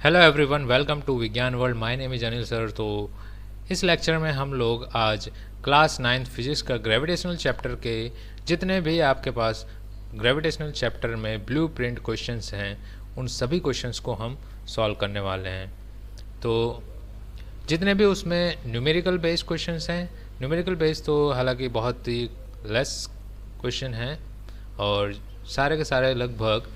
Hello everyone, welcome to विज्ञान world. My name is Anil sir. तो इस लेक्चर में हम लोग आज क्लास 9th फिजिक्स का ग्रेविटेशनल चैप्टर के जितने भी आपके पास ग्रेविटेशनल चैप्टर में ब्लूप्रिंट क्वेश्चंस हैं उन सभी क्वेश्चंस को हम सॉल्व करने वाले हैं। तो जितने भी उसमें न्यूमेरिकल बेस्ड क्वेश्चंस हैं, न्यूमेरिकल बेस्ड तो हालांकि बहुत ही लेस क्वेश्चन हैं और सारे के सारे लगभग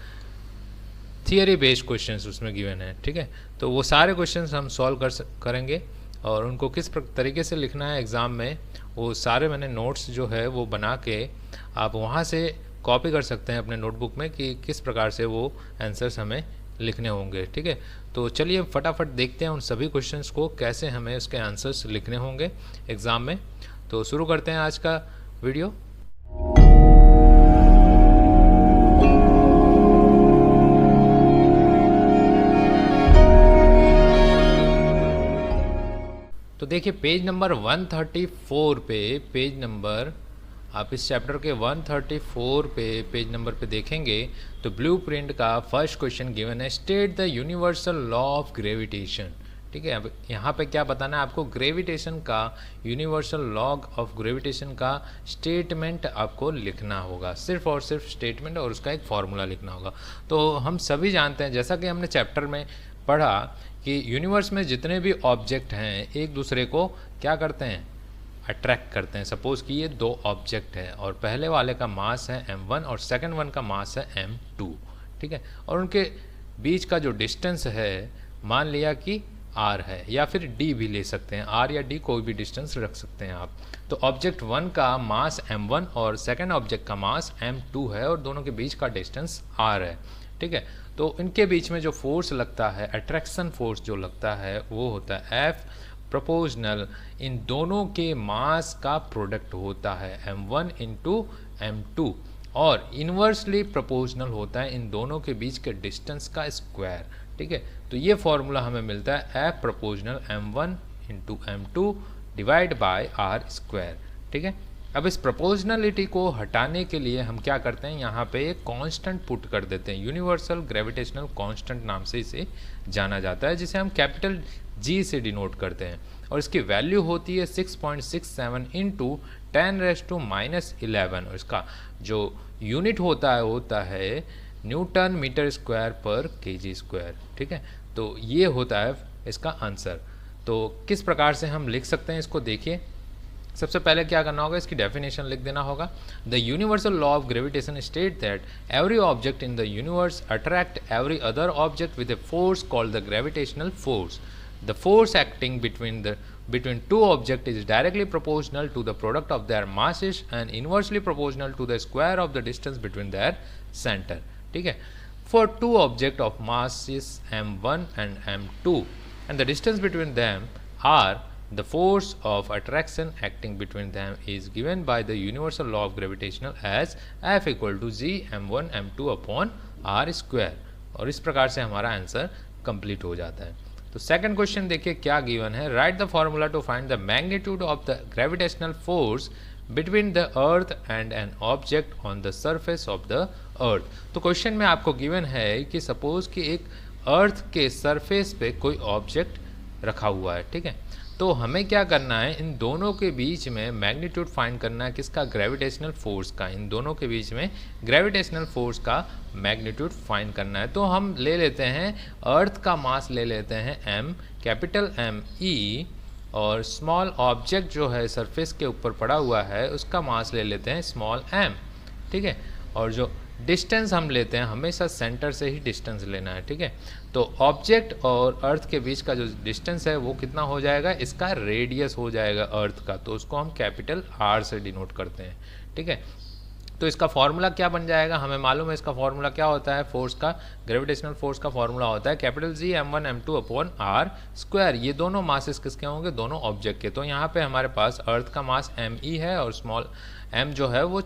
थियरी बेस्ड क्वेश्चंस उसमें गिवन है। ठीक है, तो वो सारे क्वेश्चंस हम सॉल्व करेंगे और उनको किस तरीके से लिखना है एग्ज़ाम में, वो सारे मैंने नोट्स जो है वो बना के आप वहाँ से कॉपी कर सकते हैं अपने नोटबुक में कि किस प्रकार से वो आंसर्स हमें लिखने होंगे। ठीक है, तो चलिए फटाफट देखते हैं उन सभी क्वेश्चंस को कैसे हमें उसके आंसर्स लिखने होंगे एग्ज़ाम में। तो शुरू करते हैं आज का वीडियो। तो देखिए पेज नंबर 134 पे, पेज नंबर आप इस चैप्टर के 134 पे पेज नंबर पे देखेंगे तो ब्लूप्रिंट का फर्स्ट क्वेश्चन गिवन है, state the universal law of gravitation. ठीक है, अब यहाँ पे क्या बताना है आपको, ग्रेविटेशन का यूनिवर्सल लॉ ऑफ ग्रेविटेशन का स्टेटमेंट आपको लिखना होगा, सिर्फ और सिर्फ स्टेटमेंट और उसका एक फॉर्मूला लिखना होगा। तो हम सभी जानते हैं, जैसा कि हमने चैप्टर में पढ़ा कि यूनिवर्स में जितने भी ऑब्जेक्ट हैं एक दूसरे को क्या करते हैं, अट्रैक्ट करते हैं। सपोज़ कि ये दो ऑब्जेक्ट है और पहले वाले का मास है m1 और सेकंड वन का मास है m2। ठीक है, और उनके बीच का जो डिस्टेंस है मान लिया कि r है, या फिर d भी ले सकते हैं, r या d कोई भी डिस्टेंस रख सकते हैं आप। तो ऑब्जेक्ट 1 का मास m1 और सेकंड ऑब्जेक्ट का मास m2 है और दोनों के बीच का डिस्टेंस r है। ठीक है, तो इनके बीच में जो फोर्स लगता है, अट्रैक्शन फोर्स जो लगता है वो होता है F प्रोपोर्शनल इन दोनों के मास का प्रोडक्ट होता है m1 इंटू m2 और इन्वर्सली प्रोपोर्शनल होता है इन दोनों के बीच के डिस्टेंस का स्क्वायर। ठीक है, तो ये फॉर्मूला हमें मिलता है F proportional m1 into m2 divide by r square. ठीक है, अब इस प्रोपोर्शनलिटी को हटाने के लिए हम क्या करते हैं, यहाँ पे एक कांस्टेंट पुट कर देते हैं, यूनिवर्सल ग्रेविटेशनल कांस्टेंट नाम से इसे जाना जाता है, जिसे हम कैपिटल G से डिनोट करते हैं और इसकी वैल्यू होती है 6.67 इंटू 10⁻⁻11 और इसका जो यूनिट होता है न्यूटन मीटर स्क्वायर पर केजी स्क्वायर। ठीक है, तो ये होता है इसका आंसर। तो किस प्रकार से हम लिख सकते हैं इसको देखिए। सबसे पहले क्या करना होगा, इसकी डेफिनेशन लिख देना होगा। The universal law of gravitation state that every object in the universe attract every other object with a force called the gravitational force. The force acting between two objects is directly proportional to the product of their masses and inversely proportional to the square of the distance between their center. ठीक है, for two objects of masses m1 and m2 and the distance between them are, the force of attraction acting between them is given by the universal law of gravitation as F equal to G m1 m2 upon r square। और इस प्रकार से हमारा answer complete हो जाता है। तो second question देखिए क्या गिवन है, write the formula to find the magnitude of the gravitational force between the earth and an object on the surface of the earth. तो क्वेश्चन में आपको गिवन है कि सपोज कि एक अर्थ के सरफेस पे कोई ऑब्जेक्ट रखा हुआ है। ठीक है, तो हमें क्या करना है, इन दोनों के बीच में मैग्नीट्यूड फाइंड करना है, किसका, ग्रेविटेशनल फोर्स का। इन दोनों के बीच में ग्रेविटेशनल फोर्स का मैग्नीट्यूड फाइंड करना है। तो हम ले लेते हैं अर्थ का मास ले लेते हैं m, कैपिटल M E, और स्मॉल ऑब्जेक्ट जो है सरफेस के ऊपर पड़ा हुआ है उसका मास ले लेते हैं स्मॉल m। ठीक है, और जो डिस्टेंस हम लेते हैं हमेशा सेंटर से ही डिस्टेंस लेना है। ठीक है, तो ऑब्जेक्ट और अर्थ के बीच का जो डिस्टेंस है वो कितना हो जाएगा, इसका रेडियस हो जाएगा अर्थ का, तो उसको हम कैपिटल R से डिनोट करते हैं। ठीक है, तो इसका फॉर्मूला क्या बन जाएगा, हमें मालूम है इसका फॉर्मूला क्या होता है, फोर्स का, ग्रेविटेशनल फोर्स का फॉर्मूला होता है capital G m1 m2 upon r square. ये दोनों मासेस किसके होंगे, दोनों ऑब्जेक्ट के। तो यहाँ पे हमारे पास अर्थ का मास me है और स्मॉल m जो है वो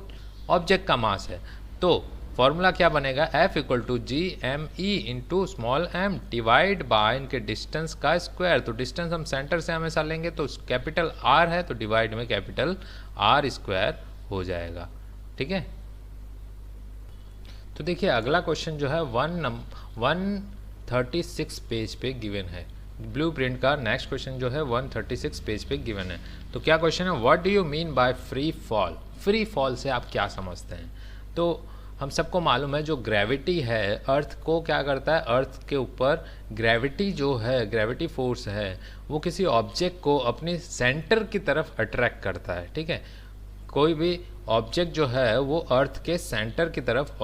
ऑब्जेक्ट का मास है। तो फॉर्मूला क्या बनेगा, F equal to G M E into small m divide by इनके डिस्टेंस का स्क्वायर। तो डिस्टेंस हम सेंटर से हमेशा लेंगे, तो कैपिटल R है तो डिवाइड में कैपिटल R स्क्वायर हो जाएगा। ठीक है, तो देखिए अगला क्वेश्चन जो है 1 136 पेज पे गिवन है। ब्लूप्रिंट का नेक्स्ट क्वेश्चन जो है 136 पेज पे गिवन है। तो क्या क्वेश्चन है, what do you mean by free fall? Free fall से आप क्या समझते हैं? तो हम सबको मालूम है जो ग्रेविटी है अर्थ को क्या करता है, अर्थ के ऊपर ग्रेविटी जो है, ग्रेविटी फोर्स है, वो किसी ऑब्जेक्ट को अपनी सेंटर की तरफ अट्रैक्ट करता है। ठीक है, कोई भी ऑब्जेक्ट जो है वो अर्थ के सेंटर की तरफ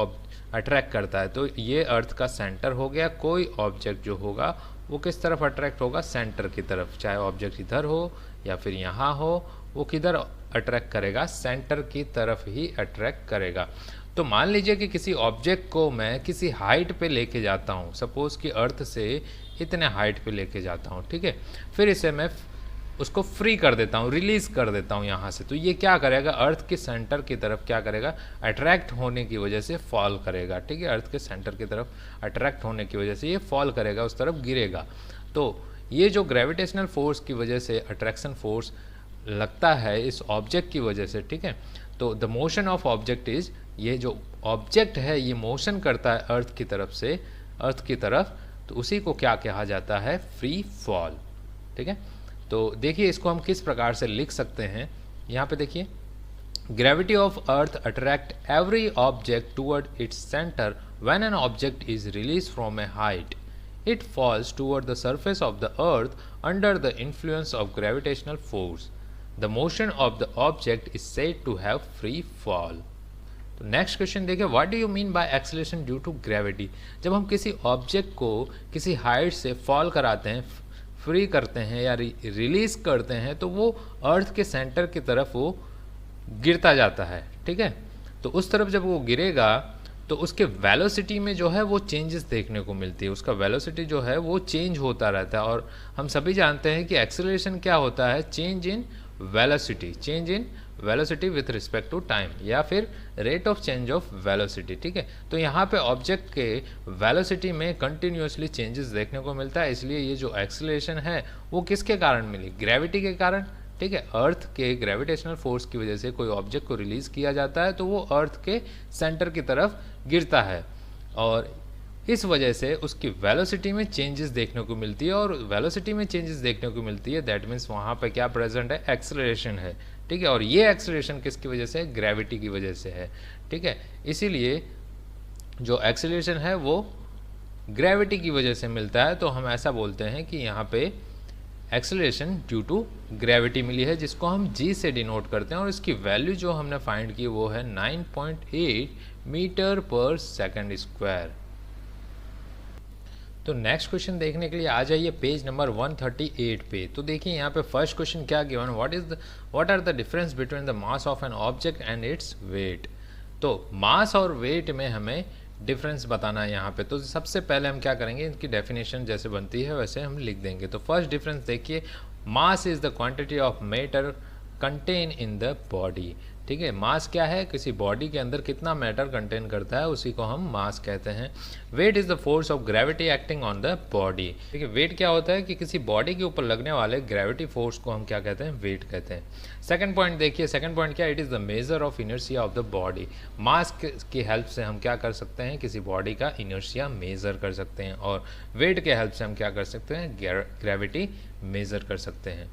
अट्रैक्ट करता है। तो ये अर्थ का सेंटर हो गया। कोई ऑब्जेक्ट जो होगा वो किस तरफ अट्रैक्ट होगा, सेंटर की तरफ। चाहे ऑब्जेक्ट इधर हो या फिर यहाँ हो, वो किधर अट्रैक्ट करेगा, सेंटर की तरफ ही अट्रैक्ट करेगा। तो मान लीजिए कि किसी ऑब्जेक्ट को मैं किसी हाइट पे लेके जाता हूँ, सपोज कि अर्थ से इतने हाइट पे लेके जाता हूँ। ठीक है, फिर इसे मैं उसको फ्री कर देता हूँ, रिलीज कर देता हूँ यहाँ से। तो ये क्या करेगा, अर्थ के सेंटर की तरफ क्या करेगा, अट्रैक्ट होने की वजह से फॉल करेगा। ठीक है, अर्थ के सेंटर की तरफ अट्रैक्ट होने की वजह से ये फॉल करेगा, उस तरफ गिरेगा। तो ये जो ग्रेविटेशनल फोर्स की वजह से अट्रैक्शन फोर्स लगता है इस ऑब्जेक्ट की वजह से। ठीक है, तो the motion of object is, ये जो ऑब्जेक्ट है ये मोशन करता है अर्थ की तरफ से अर्थ की तरफ, तो उसी को क्या कहा जाता है, फ्री फॉल। ठीक है, तो देखिए इसको हम किस प्रकार से लिख सकते हैं। यहाँ पे देखिए, gravity of earth attract every object toward its centre when an object is release from a height, it falls toward the surface of the earth under the influence of gravitational force. The motion of the object is said to have free fall. तो next question देखिए, what do you mean by acceleration due to gravity? जब हम किसी object को किसी height से fall कराते हैं, फ्री करते हैं या रिलीज करते हैं, तो वो अर्थ के सेंटर की तरफ वो गिरता जाता है। ठीक है, तो उस तरफ जब वो गिरेगा तो उसके वेलोसिटी में जो है वो चेंजेस देखने को मिलती है। उसका वेलोसिटी जो है वो चेंज होता रहता है। और हम सभी जानते हैं कि एक्सेलरेशन क्या होता है, change in velocity, change in velocity with respect to time, या फिर rate of change of velocity. ठीक है, तो यहाँ पे ऑब्जेक्ट के वेलोसिटी में कंटिन्यूसली चेंजेस देखने को मिलता है। इसलिए ये जो एक्सेलरेशन है वो किसके कारण मिली, ग्रेविटी के कारण। ठीक है, अर्थ के ग्रेविटेशनल फोर्स की वजह से कोई ऑब्जेक्ट को रिलीज किया जाता है तो वो अर्थ के सेंटर की तरफ गिरता है, और इस वजह से उसकी वेलोसिटी में चेंजेस देखने को मिलती है। और वेलोसिटी में चेंजेस देखने को मिलती है, दैट मीन्स वहाँ पे क्या प्रेजेंट है, एक्सेलरेशन है। ठीक है, और ये एक्सेलरेशन किसकी वजह से, ग्रेविटी की वजह से है। ठीक है, इसीलिए जो एक्सेलरेशन है वो ग्रेविटी की वजह से मिलता है। तो हम ऐसा बोलते हैं कि यहाँ पे एक्सेलरेशन ड्यू टू ग्रेविटी मिली है, जिसको हम जी से डिनोट करते हैं। और इसकी वैल्यू जो हमने फाइंड की वो है 9.8 मीटर पर सेकंड स्क्वायर। तो नेक्स्ट क्वेश्चन देखने के लिए आ जाइए पेज नंबर 138 पे। तो देखिए यहाँ पे फर्स्ट क्वेश्चन क्या given, what are the difference between the mass of an object and its weight. तो मास और वेट में हमें डिफरेंस बताना है यहाँ पे। तो सबसे पहले हम क्या करेंगे, इनकी डेफिनेशन जैसे बनती है वैसे हम लिख देंगे। तो फर्स्ट डिफरेंस देखिए, mass is the quantity of matter contain in the body. ठीक है, मास क्या है, किसी बॉडी के अंदर कितना मैटर कंटेन करता है उसी को हम मास कहते हैं। Weight is the force of gravity acting on the body. ठीक है, वेट क्या होता है कि किसी बॉडी के ऊपर लगने वाले ग्रेविटी फोर्स को हम क्या कहते हैं, वेट कहते हैं। सेकंड पॉइंट देखिए, सेकंड पॉइंट क्या, it is the measure of inertia of the body. Mass की हेल्प से हम क्या कर सकते हैं, किसी बॉडी का इनर्शिया मेजर कर सकते हैं, और वेट के हेल्प से हम क्या कर सकते हैं, ग्रेविटी मेजर कर सकते हैं।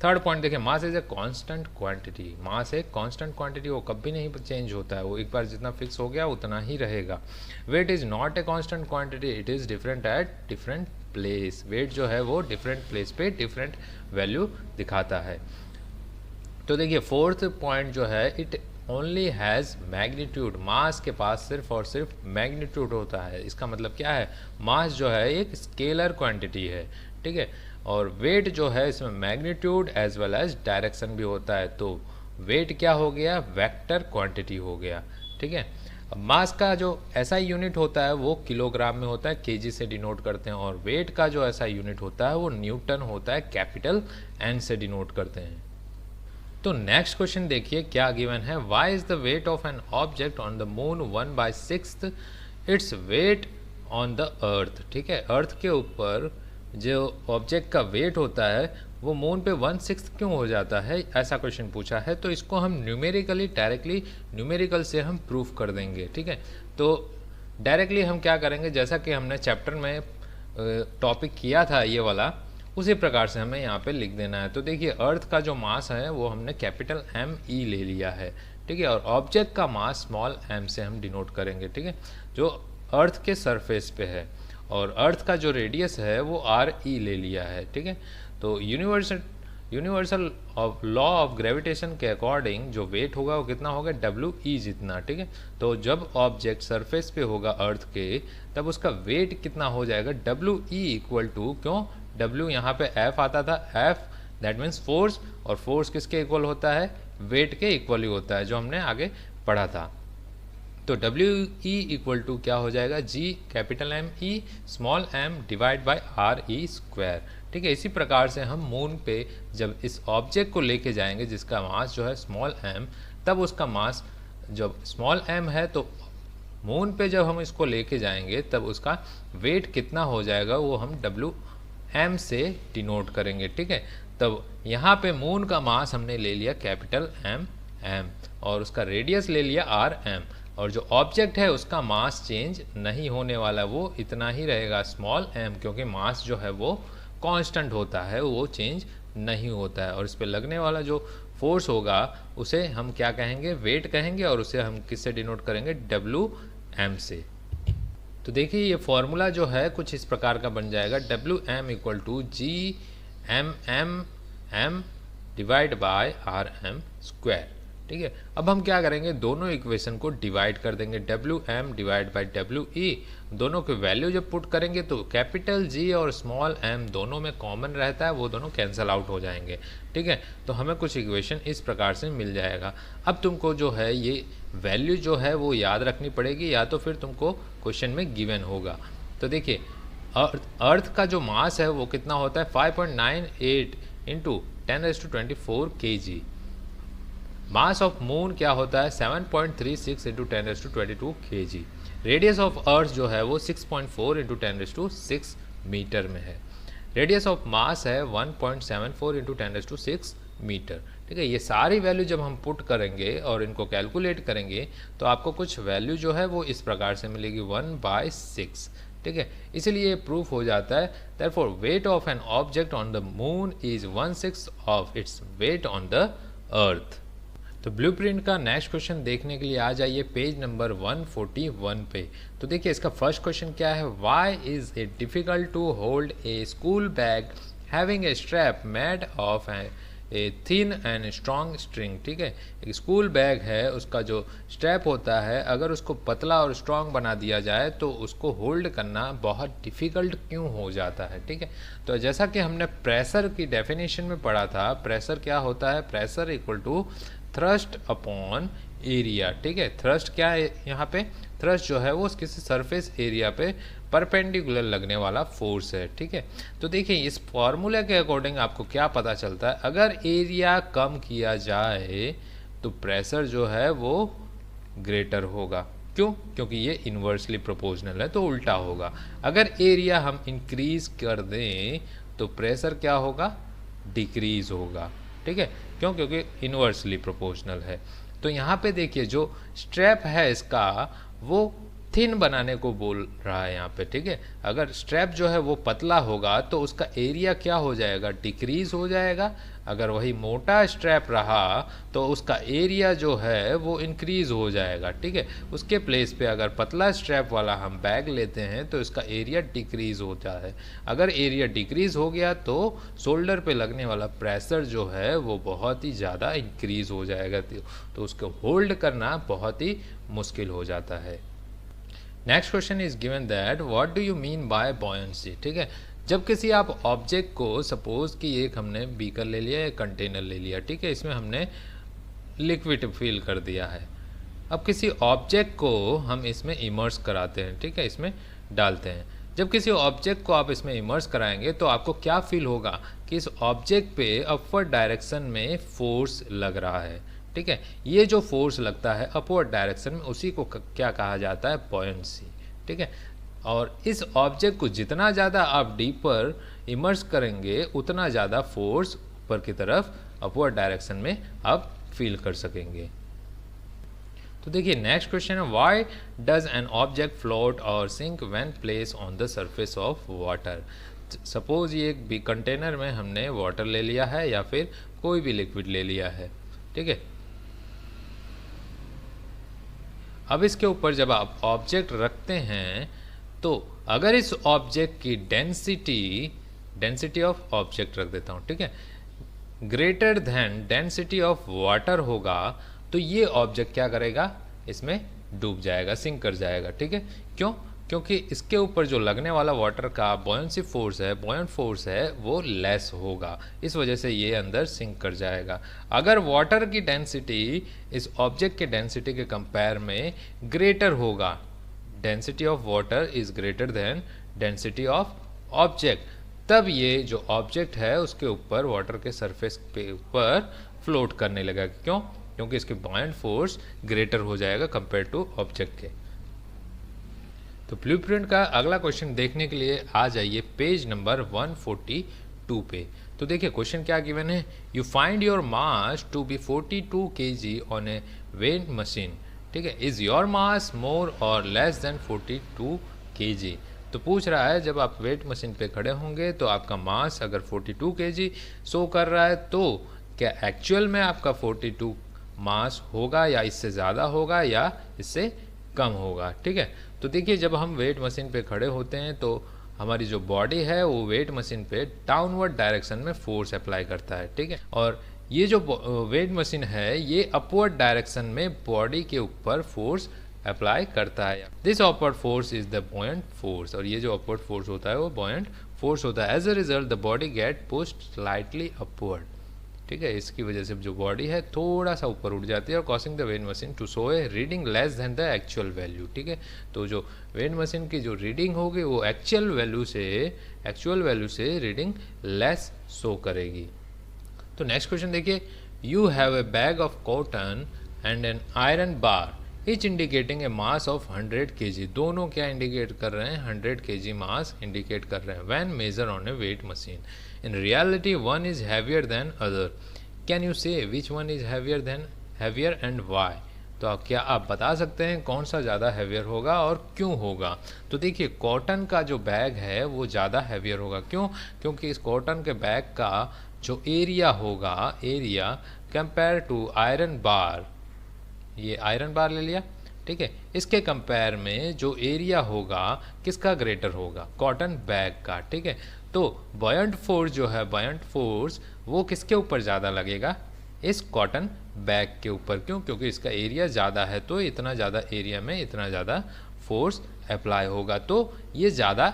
थर्ड पॉइंट देखिए, mass is a constant quantity. Mass एक कांस्टेंट क्वांटिटी, वो कभी नहीं चेंज होता है, वो एक बार जितना फिक्स हो गया उतना ही रहेगा। Weight is not a constant quantity, it is different at different place. Weight जो है वो डिफरेंट प्लेस पे डिफरेंट वैल्यू दिखाता है। तो देखिए फोर्थ पॉइंट जो है, it only has magnitude. Mass के पास सिर्फ और सिर्फ मैग्नीट्यूड होता है। इसका मतलब क्या है, मास जो है एक स्केलर क्वांटिटी है। ठीक है, और वेट जो है इसमें magnitude as well as direction भी होता है। तो वेट क्या हो गया, वेक्टर क्वांटिटी हो गया। ठीक है, अब मास का जो ऐसा यूनिट होता है वो किलोग्राम में होता है, केजी से डिनोट करते हैं। और वेट का जो ऐसा यूनिट होता है वो न्यूटन होता है, कैपिटल एन से डिनोट करते हैं। तो नेक्स्ट क्वेश्चन देखिए क्या गिवन है, why is the weight of an object on the moon 1/6 its weight on the earth. ठीक है, अर्थ के ऊपर जो ऑब्जेक्ट का वेट होता है वो मून पे 1/6 क्यों हो जाता है, ऐसा क्वेश्चन पूछा है। तो इसको हम न्यूमेरिकली डायरेक्टली न्यूमेरिकल से हम प्रूफ कर देंगे। ठीक है, तो डायरेक्टली हम क्या करेंगे, जैसा कि हमने चैप्टर में टॉपिक किया था ये वाला, उसी प्रकार से हमें यहाँ पे लिख देना है। तो देखिए अर्थ का जो मास है वो हमने कैपिटल ME ले लिया है, ठीक है, और ऑब्जेक्ट का मास स्मॉल m से हम डिनोट करेंगे, ठीक है, जो अर्थ के सरफेस पे है, और अर्थ का जो रेडियस है वो RE ले लिया है, ठीक है। तो universal of law of gravitation के अकॉर्डिंग जो वेट होगा वो कितना होगा, WE जितना, ठीक है। तो जब ऑब्जेक्ट सरफेस पे होगा अर्थ के, तब उसका वेट कितना हो जाएगा, WE इक्वल टू, क्यों, W यहाँ पे F आता था, F दैट मीन्स फोर्स, और फोर्स किसके इक्वल होता है, वेट के इक्वल ही होता है, जो हमने आगे पढ़ा था। तो WE इक्वल टू क्या हो जाएगा, G capital ME small m divide by RE square, ठीक है। इसी प्रकार से हम मून पे जब इस ऑब्जेक्ट को लेके जाएंगे जिसका मास जो है स्मॉल m, तब उसका मास जब स्मॉल m है, तो मून पे जब हम इसको लेके जाएंगे तब उसका वेट कितना हो जाएगा वो हम WM से डिनोट करेंगे, ठीक है। तब यहाँ पे मून का मास हमने ले लिया कैपिटल M और उसका रेडियस ले लिया RM, और जो ऑब्जेक्ट है उसका मास चेंज नहीं होने वाला, वो इतना ही रहेगा स्मॉल m, क्योंकि मास जो है वो कांस्टेंट होता है, वो चेंज नहीं होता है। और इस पे लगने वाला जो फोर्स होगा उसे हम क्या कहेंगे, वेट कहेंगे, और उसे हम किससे डिनोट करेंगे, WM से। तो देखिए ये फॉर्मूला जो है कुछ इस प्रकार का बन जाएगा, WM equal to GM divide by RM square, ठीक है। अब हम क्या करेंगे, दोनों इक्वेशन को डिवाइड कर देंगे, WM डिवाइड बाई WE, दोनों के वैल्यू जब पुट करेंगे तो कैपिटल G और स्मॉल m दोनों में कॉमन रहता है, वो दोनों कैंसल आउट हो जाएंगे, ठीक है। तो हमें कुछ इक्वेशन इस प्रकार से मिल जाएगा। अब तुमको जो है ये वैल्यू जो है वो याद रखनी पड़ेगी, या तो फिर तुमको क्वेश्चन में गिवन होगा। तो देखिए अर्थ का जो मास है वो कितना होता है, 5.98 into 10⁻24 kg। Mass of moon क्या होता है, 7.36 into 10⁻22 kg। Radius of earth जो है वो 6.4 इंटू 10⁻6 मीटर में है। रेडियस ऑफ मास है 1.74 इंटू 10⁻6 मीटर, ठीक है। ये सारी वैल्यू जब हम पुट करेंगे और इनको कैलकुलेट करेंगे तो आपको कुछ वैल्यू जो है वो इस प्रकार से मिलेगी, 1/6, ठीक है। इसलिए प्रूफ हो जाता है, therefore wait of an object on the moon is 1/6 of its weight on the earth. तो ब्लूप्रिंट का नेक्स्ट क्वेश्चन देखने के लिए आ जाइए पेज नंबर 141 पे। तो देखिए इसका फर्स्ट क्वेश्चन क्या है, why is it difficult to hold a school bag having a strap made of a thin and strong string, ठीक है। एक स्कूल बैग है, उसका जो स्ट्रैप होता है अगर उसको पतला और स्ट्रॉन्ग बना दिया जाए तो उसको होल्ड करना बहुत डिफ़िकल्ट क्यों हो जाता है, ठीक है। तो जैसा कि हमने प्रेशर की डेफिनेशन में पढ़ा था, प्रेशर क्या होता है, pressure equal to thrust upon area, ठीक है। थ्रस्ट क्या है यहाँ पे, थ्रस्ट जो है वो किसी सरफेस एरिया पे परपेंडिकुलर लगने वाला फोर्स है, ठीक है। तो देखिए इस फॉर्मूले के अकॉर्डिंग आपको क्या पता चलता है, अगर एरिया कम किया जाए तो प्रेशर जो है वो ग्रेटर होगा, क्यों, क्योंकि ये इन्वर्सली प्रोपोर्शनल है तो उल्टा होगा। अगर एरिया हम इंक्रीज कर दें तो प्रेशर क्या होगा, डिक्रीज होगा, ठीक है, क्यों, क्योंकि इन्वर्सली प्रोपोर्शनल है। तो यहाँ पे देखिए जो स्ट्रैप है इसका वो थिन बनाने को बोल रहा है यहाँ पे, ठीक है। अगर स्ट्रैप जो है वो पतला होगा तो उसका एरिया क्या हो जाएगा, डिक्रीज हो जाएगा। अगर वही मोटा स्ट्रैप रहा तो उसका एरिया जो है वो इंक्रीज हो जाएगा, ठीक है। उसके प्लेस पे अगर पतला स्ट्रैप वाला हम बैग लेते हैं तो इसका एरिया डिक्रीज होता है। अगर एरिया डिक्रीज हो गया तो शोल्डर पे लगने वाला प्रेशर जो है वो बहुत ही ज़्यादा इंक्रीज हो जाएगा, तो उसको होल्ड करना बहुत ही मुश्किल हो जाता है। Next question is given that what do you mean bye buoyancy, ठीक है। जब किसी आप ऑब्जेक्ट को, सपोज कि एक हमने बीकर ले लिया, एक कंटेनर ले लिया, ठीक है, इसमें हमने लिक्विड फिल कर दिया है। अब किसी ऑब्जेक्ट को हम इसमें इमर्स कराते हैं, ठीक है, इसमें डालते हैं। जब किसी ऑब्जेक्ट को आप इसमें इमर्स कराएंगे तो आपको क्या फील होगा कि इस ऑब्जेक्ट पे अपवर्ड डायरेक्शन में फोर्स लग रहा है, ठीक है। ये जो फोर्स लगता है अपवर्ड डायरेक्शन में उसी को क्या कहा जाता है, बॉयंसी, ठीक है। और इस ऑब्जेक्ट को जितना ज़्यादा आप डीपर इमर्स करेंगे उतना ज़्यादा फोर्स ऊपर की तरफ अपवर्ड डायरेक्शन में आप फील कर सकेंगे। तो देखिए नेक्स्ट क्वेश्चन है, why does an object float और sink when place on the surface of water. Suppose ये एक कंटेनर में हमने वाटर ले लिया है या फिर कोई भी लिक्विड ले लिया है, ठीक है। अब इसके ऊपर जब आप ऑब्जेक्ट रखते हैं तो अगर इस ऑब्जेक्ट की डेंसिटी ऑफ ऑब्जेक्ट रख देता हूँ, ठीक है, greater than density of water होगा तो ये ऑब्जेक्ट क्या करेगा, इसमें डूब जाएगा, सिंक कर जाएगा, ठीक है। क्यों? क्योंकि इसके ऊपर जो लगने वाला वाटर का बॉयंसी फोर्स है, बॉयंट फोर्स है, वो लेस होगा, इस वजह से ये अंदर सिंक कर जाएगा। अगर वाटर की डेंसिटी इस ऑब्जेक्ट के डेंसिटी के कंपेयर में ग्रेटर होगा, density of water is greater than density of object, तब ये जो ऑब्जेक्ट है उसके ऊपर वाटर के सरफेस पे ऊपर फ्लोट करने लगेगा। क्यों? क्योंकि इसके बॉयंट फोर्स ग्रेटर हो जाएगा कंपेयर टू ऑब्जेक्ट के। तो ब्लूप्रिंट का अगला क्वेश्चन देखने के लिए आ जाइए पेज नंबर 142 पे। तो देखिए क्वेश्चन क्या गिवन है, you find your mass to be 42 kg on a weight machine, ठीक है, इज योर मास मोर और लेस देन 42 kg। तो पूछ रहा है जब आप वेट मशीन पे खड़े होंगे तो आपका मास अगर 42 kg शो कर रहा है तो क्या एक्चुअल में आपका 42 मास होगा या इससे ज़्यादा होगा या इससे कम होगा, ठीक है। तो देखिए जब हम वेट मशीन पे खड़े होते हैं तो हमारी जो बॉडी है वो वेट मशीन पे डाउनवर्ड डायरेक्शन में फोर्स अप्लाई करता है, ठीक है, और ये जो वेट मशीन है ये अपवर्ड डायरेक्शन में बॉडी के ऊपर फोर्स अप्लाई करता है। This upward force is the buoyant force, और ये जो अपवर्ड फोर्स होता है वो बॉयंट फोर्स होता है। As a result the body get pushed slightly upward, ठीक है, इसकी वजह से जो बॉडी है थोड़ा सा ऊपर उठ जाती है और causing the weight machine to show a reading less than the actual value, ठीक है। तो जो वेट मशीन की जो रीडिंग होगी वो एक्चुअल वैल्यू से रीडिंग लेस शो करेगी। तो नेक्स्ट क्वेश्चन देखिए, you have a bag of cotton and an iron bar each indicating A mass of 100 kg। दोनों क्या इंडिकेट कर रहे हैं, 100 kg मास इंडिकेट कर रहे हैं when major on a weight machine. In reality, one is heavier than other. Can you say which one is heavier and why? तो क्या आप बता सकते हैं कौन सा ज़्यादा हैवियर होगा और क्यों होगा? तो देखिए कॉटन का जो बैग है वो ज़्यादा हैवियर होगा। क्यों? क्योंकि इस कॉटन के बैग का जो एरिया होगा, area compare to iron bar, ये आयरन बार ले लिया, ठीक है, इसके कंपेयर में जो एरिया होगा किसका ग्रेटर होगा, कॉटन बैग का, ठीक है। तो बॉयंट फोर्स जो है, बॉयंट फोर्स वो किसके ऊपर ज़्यादा लगेगा, इस कॉटन बैग के ऊपर। क्यों? क्योंकि इसका एरिया ज़्यादा है तो इतना ज़्यादा एरिया में इतना ज़्यादा फोर्स अप्लाई होगा, तो ये ज़्यादा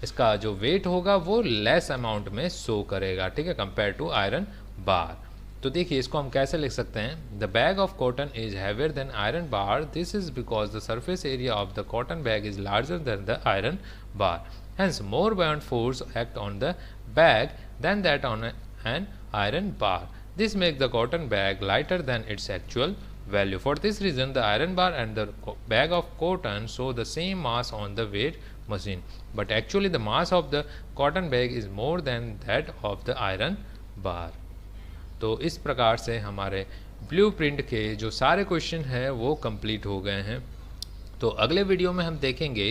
इसका जो वेट होगा वो लेस अमाउंट में शो करेगा, ठीक है, कंपेयर टू आयरन बार। तो देखिए इसको हम कैसे लिख सकते हैं, the bag of cotton is heavier than iron bar, this is because the surface area of the cotton bag is larger than the iron bar, hence more buoyant force act on the bag than that on an iron bar. This makes the cotton bag lighter than its actual value. For this reason the iron bar and the bag of cotton show the same mass on the weight machine, but actually the mass of the cotton bag is more than that of the iron bar. तो इस प्रकार से हमारे blueprint के जो सारे question हैं वो कंप्लीट हो गए हैं। तो अगले वीडियो में हम देखेंगे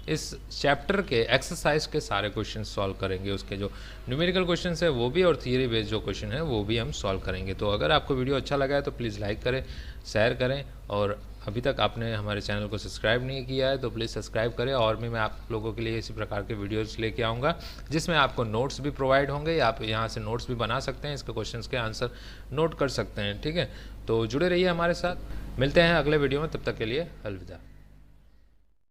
इस चैप्टर के एक्सरसाइज के सारे क्वेश्चन सॉल्व करेंगे, उसके जो न्यूमेरिकल क्वेश्चन है वो भी और थियरी बेस्ड जो क्वेश्चन है वो भी हम सॉल्व करेंगे। तो अगर आपको वीडियो अच्छा लगा है तो प्लीज़ लाइक करें, शेयर करें, और अभी तक आपने हमारे चैनल को सब्सक्राइब नहीं किया है तो प्लीज़ सब्सक्राइब करें। और भी मैं आप लोगों के लिए इसी प्रकार के वीडियोज़ लेके आऊँगा जिसमें आपको नोट्स भी प्रोवाइड होंगे, आप यहाँ से नोट्स भी बना सकते हैं, इसके क्वेश्चन के आंसर नोट कर सकते हैं, ठीक है। तो जुड़े रहिए हमारे साथ, मिलते हैं अगले वीडियो में, तब तक के लिए अलविदा।